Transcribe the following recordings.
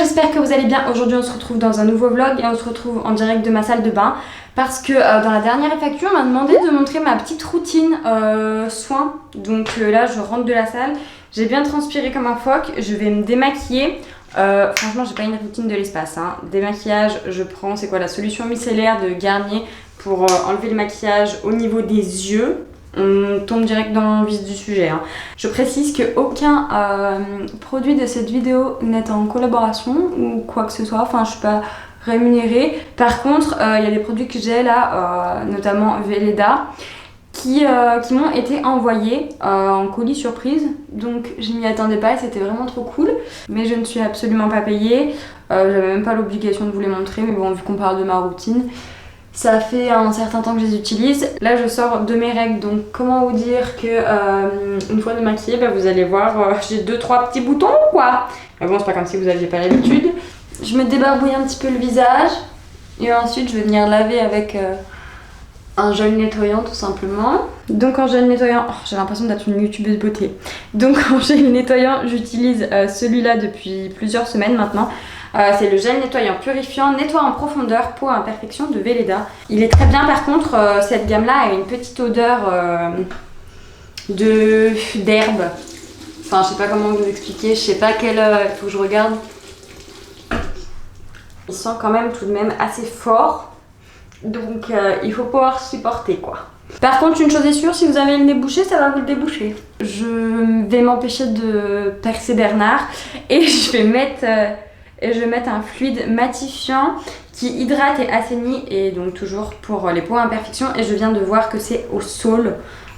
j'espère que vous allez bien. Aujourd'hui on se retrouve dans un nouveau vlog et on se retrouve en direct de ma salle de bain parce que dans la dernière FAQ on m'a demandé de montrer ma petite routine soins. Donc là je rentre de la salle, j'ai bien transpiré comme un phoque, je vais me démaquiller. Franchement j'ai pas une routine de l'espace hein. Démaquillage, je prends c'est quoi la solution micellaire de Garnier pour enlever le maquillage au niveau des yeux. On tombe direct dans le vif du sujet hein. Je précise qu'aucun produit de cette vidéo n'est en collaboration ou quoi que ce soit, enfin je suis pas rémunérée. Par contre il y a des produits que j'ai là, notamment Velleda, qui m'ont été envoyés en colis surprise, donc je m'y attendais pas et c'était vraiment trop cool. Mais je ne suis absolument pas payée, j'avais même pas l'obligation de vous les montrer, mais bon vu qu'on parle de ma routine, ça fait un certain temps que je les utilise. Là je sors de mes règles, donc comment vous dire que une fois démaquillée, bah, vous allez voir, j'ai 2-3 petits boutons quoi. Mais bon c'est pas comme si vous aviez pas l'habitude. Je me débarbouille un petit peu le visage et ensuite je vais venir laver avec un gel nettoyant tout simplement. Donc en gel nettoyant, oh, j'ai l'impression d'être une youtubeuse beauté. Donc en gel nettoyant j'utilise celui-là depuis plusieurs semaines maintenant. C'est le gel nettoyant purifiant, nettoie en profondeur, peau à imperfection de Velleda. Il est très bien par contre, cette gamme là a une petite odeur d'herbe. Enfin je sais pas comment vous expliquer, je sais pas quelle... il faut que je regarde. Il sent quand même tout de même assez fort. Donc il faut pouvoir supporter quoi. Par contre une chose est sûre, si vous avez le nez bouché, ça va vous le déboucher. Je vais m'empêcher de percer Bernard et je vais mettre un fluide matifiant qui hydrate et assainit, et donc toujours pour les peaux à imperfection, et je viens de voir que c'est au saule.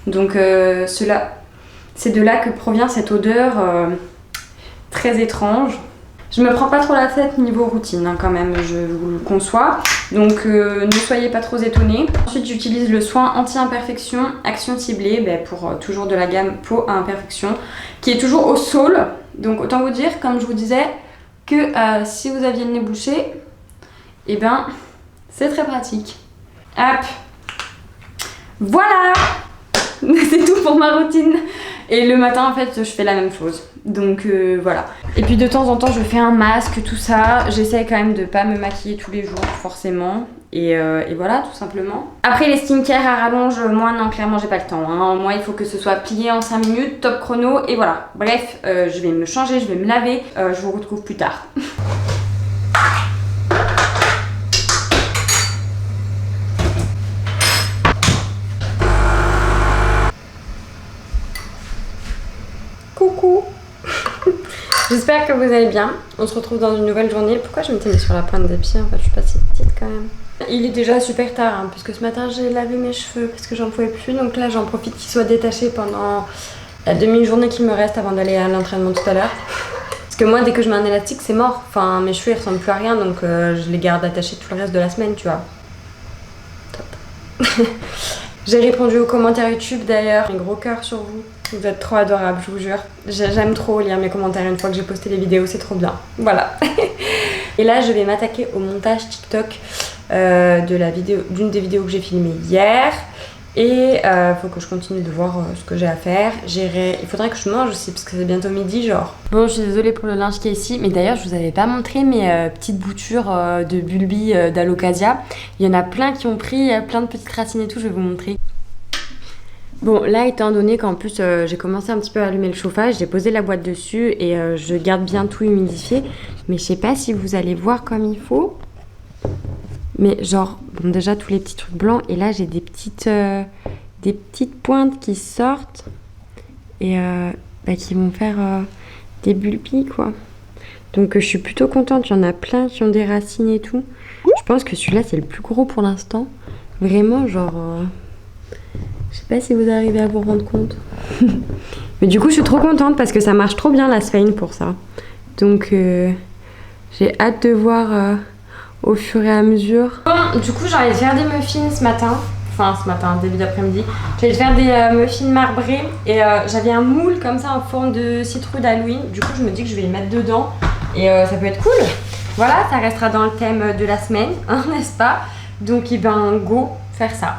Donc c'est de là que provient cette odeur très étrange. Je me prends pas trop la tête niveau routine hein, quand même, je vous le conçois. Donc ne soyez pas trop étonnés. Ensuite j'utilise le soin anti-imperfection action ciblée pour toujours de la gamme peau à imperfection qui est toujours au saule. Donc autant vous dire, comme je vous disais, que si vous aviez le nez bouché, et ben c'est très pratique. Hop, voilà. C'est tout pour ma routine. Et le matin en fait je fais la même chose. Donc voilà. Et puis de temps en temps je fais un masque, tout ça. J'essaie quand même de pas me maquiller tous les jours forcément. Et voilà tout simplement. Après les skincare à rallonge, moi non clairement j'ai pas le temps hein. Moi il faut que ce soit plié en 5 minutes, top chrono et voilà. Bref, je vais me changer, je vais me laver. Je vous retrouve plus tard. Coucou. J'espère que vous allez bien. On se retrouve dans une nouvelle journée. Pourquoi je m'étais mis sur la pointe des pieds? En fait, je suis pas si petite quand même. Il est déjà super tard, hein, puisque ce matin j'ai lavé mes cheveux parce que j'en pouvais plus. Donc là, j'en profite qu'ils soient détachés pendant la demi-journée qu'il me reste avant d'aller à l'entraînement tout à l'heure. Parce que moi, dès que je mets un élastique, c'est mort. Enfin, mes cheveux ils ressemblent plus à rien, donc je les garde attachés tout le reste de la semaine, tu vois. Top. J'ai répondu aux commentaires YouTube d'ailleurs. Un gros cœur sur vous. Vous êtes trop adorables, je vous jure. J'aime trop lire mes commentaires une fois que j'ai posté les vidéos, c'est trop bien. Voilà. Et là, je vais m'attaquer au montage TikTok d'une des vidéos que j'ai filmées hier. Et faut que je continue de voir ce que j'ai à faire. Il faudrait que je mange aussi parce que c'est bientôt midi genre. Bon, je suis désolée pour le linge qui est ici, mais d'ailleurs je vous avais pas montré mes petites boutures de Bulbi d'Alocasia. Il y en a plein qui ont pris, plein de petites racines et tout, je vais vous montrer. Bon là étant donné qu'en plus j'ai commencé un petit peu à allumer le chauffage, j'ai posé la boîte dessus et je garde bien tout humidifié. Mais je sais pas si vous allez voir comme il faut. Mais genre, bon déjà tous les petits trucs blancs et là j'ai des petites pointes qui sortent et qui vont faire des bulbis quoi. Donc je suis plutôt contente, il y en a plein qui ont des racines et tout. Je pense que celui-là c'est le plus gros pour l'instant. Vraiment genre... je sais pas si vous arrivez à vous rendre compte. Mais du coup je suis trop contente parce que ça marche trop bien la Svein pour ça. Donc j'ai hâte de voir... au fur et à mesure. Bon, du coup j'ai envie de faire des muffins ce matin. Enfin ce matin, début d'après-midi. J'ai envie de faire des muffins marbrés. Et j'avais un moule comme ça en forme de citrouille d'Halloween. Du coup je me dis que je vais les mettre dedans. Et ça peut être cool. Voilà, ça restera dans le thème de la semaine, hein, n'est-ce pas? Donc go, faire ça.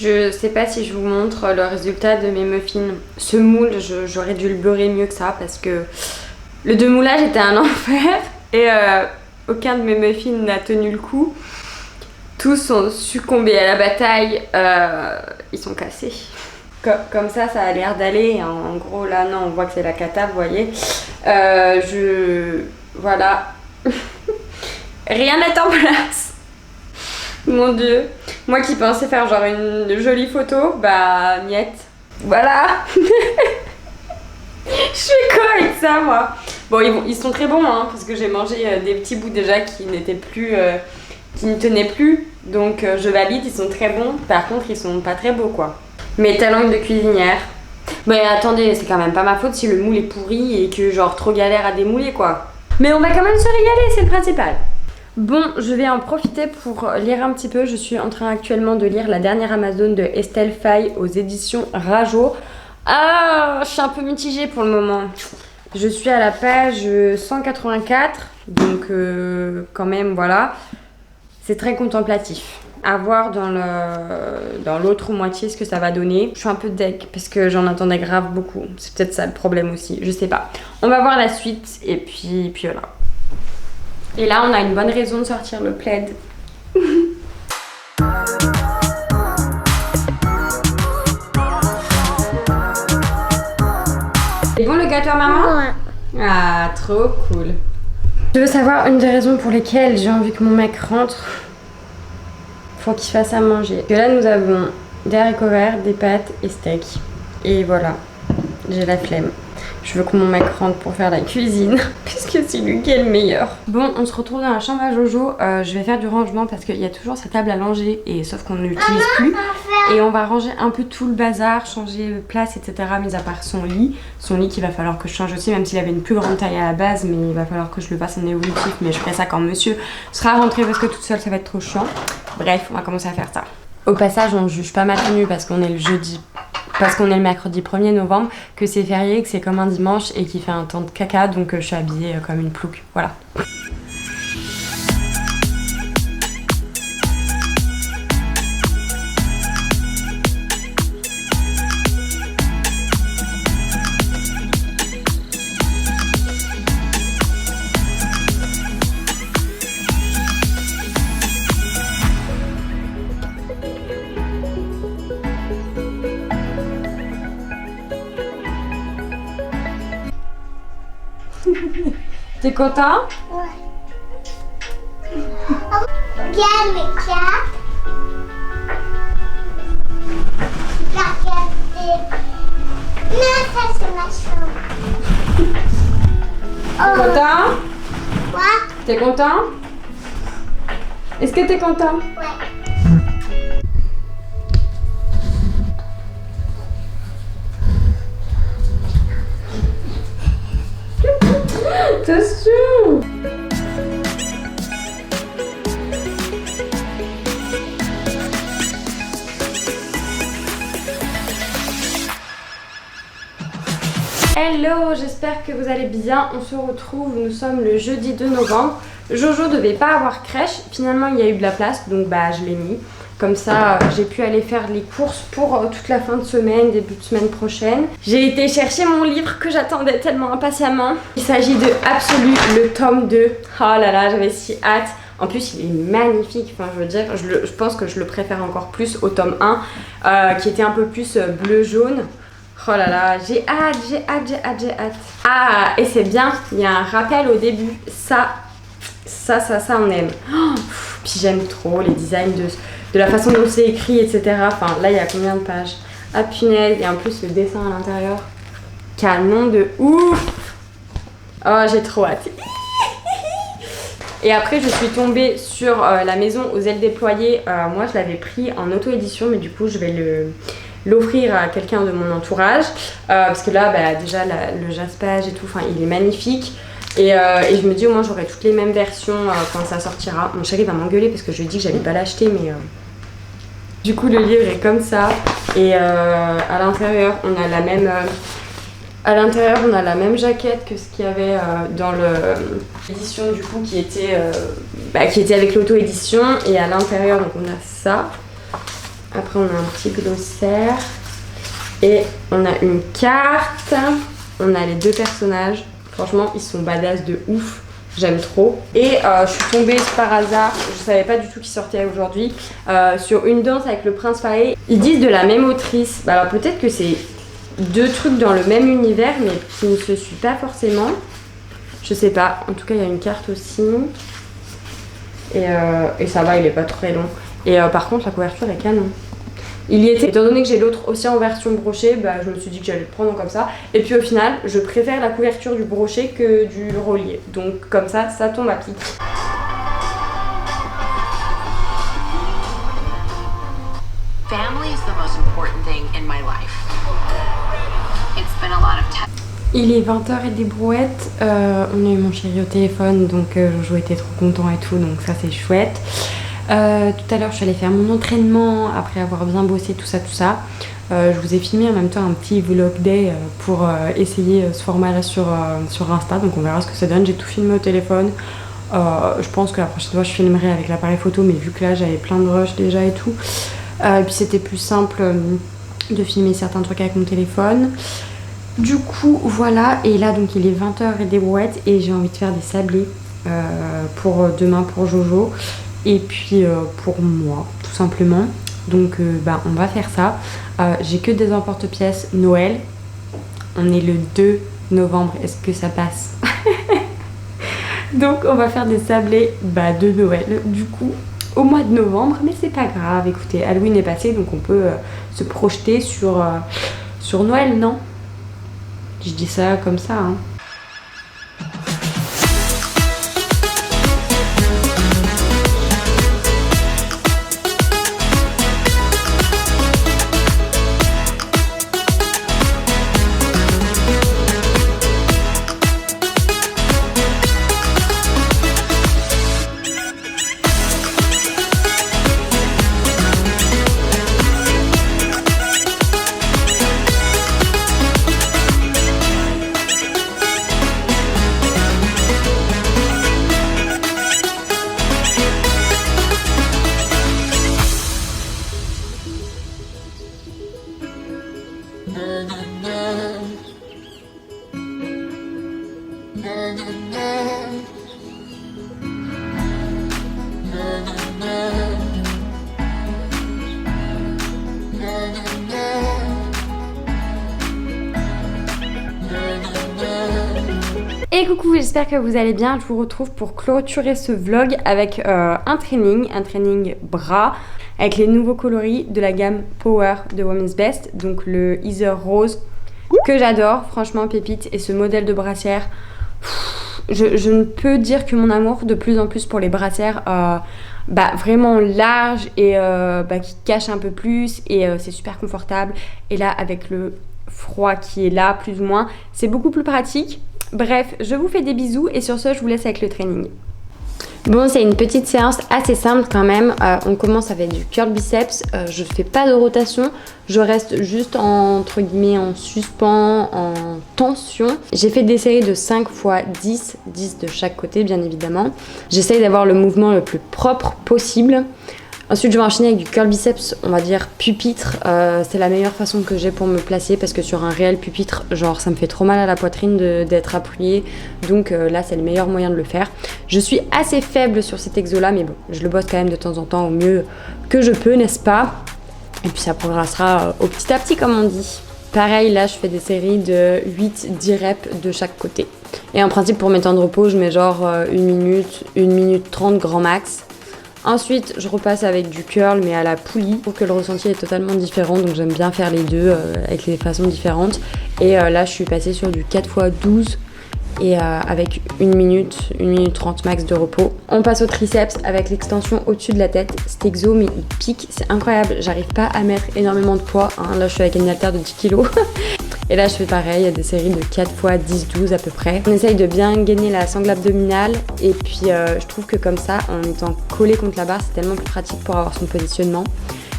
Je sais pas si je vous montre le résultat de mes muffins. Ce moule, j'aurais dû le beurrer mieux que ça parce que le demoulage était un enfer et aucun de mes muffins n'a tenu le coup. Tous ont succombé à la bataille, ils sont cassés. Comme ça a l'air d'aller. En gros, là, non, on voit que c'est la cata, vous voyez. Voilà. Rien n'est en place. Mon Dieu. Moi qui pensais faire genre une jolie photo, bah, niet. Voilà. Je fais quoi avec ça, moi? Bon, ils sont très bons, hein, parce que j'ai mangé des petits bouts déjà qui n'étaient plus... qui ne tenaient plus. Donc, je valide, ils sont très bons. Par contre, ils sont pas très beaux, quoi. Mes talents de cuisinière. Mais attendez, c'est quand même pas ma faute si le moule est pourri et que genre trop galère à démouler, quoi. Mais on va quand même se régaler, c'est le principal. Bon, je vais en profiter pour lire un petit peu. Je suis en train actuellement de lire la dernière Amazon de Estelle Faye aux éditions Rajo. Ah, je suis un peu mitigée pour le moment. Je suis à la page 184, donc quand même, voilà. C'est très contemplatif. À voir dans l'autre moitié ce que ça va donner. Je suis un peu deg parce que j'en attendais grave beaucoup. C'est peut-être ça le problème aussi, je sais pas. On va voir la suite et puis voilà. Et là, on a une bonne raison de sortir le plaid. C'est bon le gâteau à maman? Ouais. Ah, trop cool. Je veux savoir une des raisons pour lesquelles j'ai envie que mon mec rentre. Faut qu'il fasse à manger. Et là, nous avons des haricots verts, des pâtes et steak. Et voilà, j'ai la flemme. Je veux que mon mec rentre pour faire la cuisine, puisque c'est lui qui est le meilleur. Bon, on se retrouve dans la chambre à Jojo. Je vais faire du rangement parce qu'il y a toujours sa table à langer, et sauf qu'on ne l'utilise plus. Et on va ranger un peu tout le bazar, changer place, etc. Mis à part son lit. Son lit qu'il va falloir que je change aussi, même s'il avait une plus grande taille à la base, mais il va falloir que je le fasse en évolutif. Mais je ferai ça quand monsieur sera rentré parce que toute seule ça va être trop chiant. Bref, on va commencer à faire ça. Au passage, on ne juge pas ma tenue parce qu'on est le jeudi. Parce qu'on est le mercredi 1er novembre, que c'est férié, que c'est comme un dimanche et qu'il fait un temps de caca, donc je suis habillée comme une plouc. Voilà. T'es content? Ouais. Regarde mes cartes. Regardez. Non, ça c'est ma chambre. T'es content? Quoi? T'es content? Est-ce que t'es content? Ouais. Attention! Hello, j'espère que vous allez bien. On se retrouve, nous sommes le jeudi 2 novembre. Jojo devait pas avoir crèche, finalement il y a eu de la place, donc bah je l'ai mis. Comme ça, j'ai pu aller faire les courses pour toute la fin de semaine, début de semaine prochaine. J'ai été chercher mon livre que j'attendais tellement impatiemment. Il s'agit de Absolu, le tome 2. Oh là là, j'avais si hâte. En plus, il est magnifique. Enfin, je veux dire, je pense que je le préfère encore plus au tome 1, qui était un peu plus bleu-jaune. Oh là là, j'ai hâte, j'ai hâte, j'ai hâte, j'ai hâte. Ah, et c'est bien, il y a un rappel au début. Ça, on aime. Oh, puis j'aime trop les designs de la façon dont c'est écrit, etc. Enfin, là, il y a combien de pages? Ah, punaise, et en plus, le dessin à l'intérieur. Canon de ouf! Oh, j'ai trop hâte. Et après, je suis tombée sur La Maison aux ailes déployées. Moi, je l'avais pris en auto-édition, mais du coup, je vais l'offrir à quelqu'un de mon entourage. Parce que là, bah, déjà, le jaspage et tout, il est magnifique. Et je me dis au moins j'aurai toutes les mêmes versions quand ça sortira. Mon chéri va m'engueuler parce que je lui ai dit que j'allais pas l'acheter, mais du coup le livre est comme ça. Et à l'intérieur on a la même jaquette que ce qu'il y avait dans l'édition du coup qui était avec l'auto-édition. Et à l'intérieur donc on a ça. Après on a un petit glossaire. Et on a une carte. On a les deux personnages. Franchement, ils sont badass de ouf. J'aime trop. Et je suis tombée par hasard, je savais pas du tout qu'ils sortaient aujourd'hui, sur Une danse avec le prince Faé. Ils disent de la même autrice. Bah alors peut-être que c'est deux trucs dans le même univers, mais qui ne se suivent pas forcément. Je sais pas. En tout cas, il y a une carte aussi. Et ça va, il est pas très long. Et par contre, la couverture est canon. Il y était. Étant donné que j'ai l'autre aussi en version brochée, bah, je me suis dit que j'allais le prendre comme ça. Et puis au final, je préfère la couverture du brochet que du relié. Donc comme ça tombe à pic. Family is the most important thing in my life. It's been a lot of time. Il est 20h et des brouettes. On a eu mon chéri au téléphone, donc Jojo était trop content et tout, donc ça c'est chouette. Tout à l'heure je suis allée faire mon entraînement après avoir bien bossé tout ça. Je vous ai filmé en même temps un petit vlog day pour essayer ce format là sur Insta, donc on verra ce que ça donne. J'ai tout filmé au téléphone. Je pense que la prochaine fois je filmerai avec l'appareil photo, mais vu que là j'avais plein de rushs déjà et tout, et puis c'était plus simple de filmer certains trucs avec mon téléphone. Du coup voilà, et là donc il est 20h et des brouettes et j'ai envie de faire des sablés pour demain pour Jojo. Et puis pour moi, tout simplement. Donc on va faire ça. J'ai que des emporte-pièces Noël. On est le 2 novembre. Est-ce que ça passe? Donc on va faire des sablés de Noël. Du coup, au mois de novembre. Mais c'est pas grave. Écoutez, Halloween est passé. Donc on peut se projeter sur Noël, non? Je dis ça comme ça, hein. Et coucou, j'espère que vous allez bien. Je vous retrouve pour clôturer ce vlog avec un training bras avec les nouveaux coloris de la gamme Power de Women's Best, donc le Heather Rose que j'adore, franchement pépite, et ce modèle de brassière, je ne peux dire que mon amour de plus en plus pour les brassières vraiment larges et qui cachent un peu plus, et c'est super confortable, et là avec le froid qui est là plus ou moins, c'est beaucoup plus pratique. Bref, je vous fais des bisous et sur ce, je vous laisse avec le training. Bon, c'est une petite séance assez simple quand même. On commence avec du curl biceps. Je fais pas de rotation. Je reste juste entre guillemets en suspens, en tension. J'ai fait des séries de 5 x 10 de chaque côté bien évidemment. J'essaye d'avoir le mouvement le plus propre possible. Ensuite, je vais enchaîner avec du curl biceps, on va dire pupitre. C'est la meilleure façon que j'ai pour me placer parce que sur un réel pupitre, genre ça me fait trop mal à la poitrine d'être appuyée. Donc là, c'est le meilleur moyen de le faire. Je suis assez faible sur cet exo-là, mais bon, je le bosse quand même de temps en temps au mieux que je peux, n'est-ce pas? Et puis ça progressera au petit à petit, comme on dit. Pareil, là, je fais des séries de 8-10 reps de chaque côté. Et en principe, pour mes temps de repos, je mets genre 1 minute, 1 minute 30 grand max. Ensuite, je repasse avec du curl, mais à la poulie. Je trouve que le ressenti est totalement différent, donc j'aime bien faire les deux avec les façons différentes. Et là, je suis passée sur du 4x12 et avec 1 minute 30 max de repos. On passe au triceps avec l'extension au-dessus de la tête. Cet exo, mais il pique, c'est incroyable. J'arrive pas à mettre énormément de poids, hein. Là, je suis avec une haltère de 10 kg. Et là, je fais pareil, il y a des séries de 4x10-12 à peu près. On essaye de bien gainer la sangle abdominale. Et puis, je trouve que comme ça, en étant collé contre la barre, c'est tellement plus pratique pour avoir son positionnement.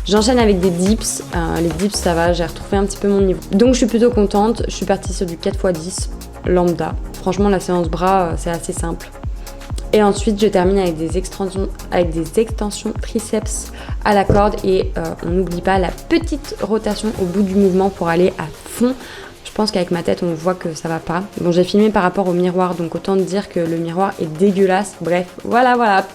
J'enchaîne avec des dips. Les dips, ça va, j'ai retrouvé un petit peu mon niveau. Donc, je suis plutôt contente. Je suis partie sur du 4x10 lambda. Franchement, la séance bras, c'est assez simple. Et ensuite, je termine avec des extensions triceps à la corde et on n'oublie pas la petite rotation au bout du mouvement pour aller à fond. Je pense qu'avec ma tête, on voit que ça va pas. Bon, j'ai filmé par rapport au miroir, donc autant dire que le miroir est dégueulasse. Bref, voilà.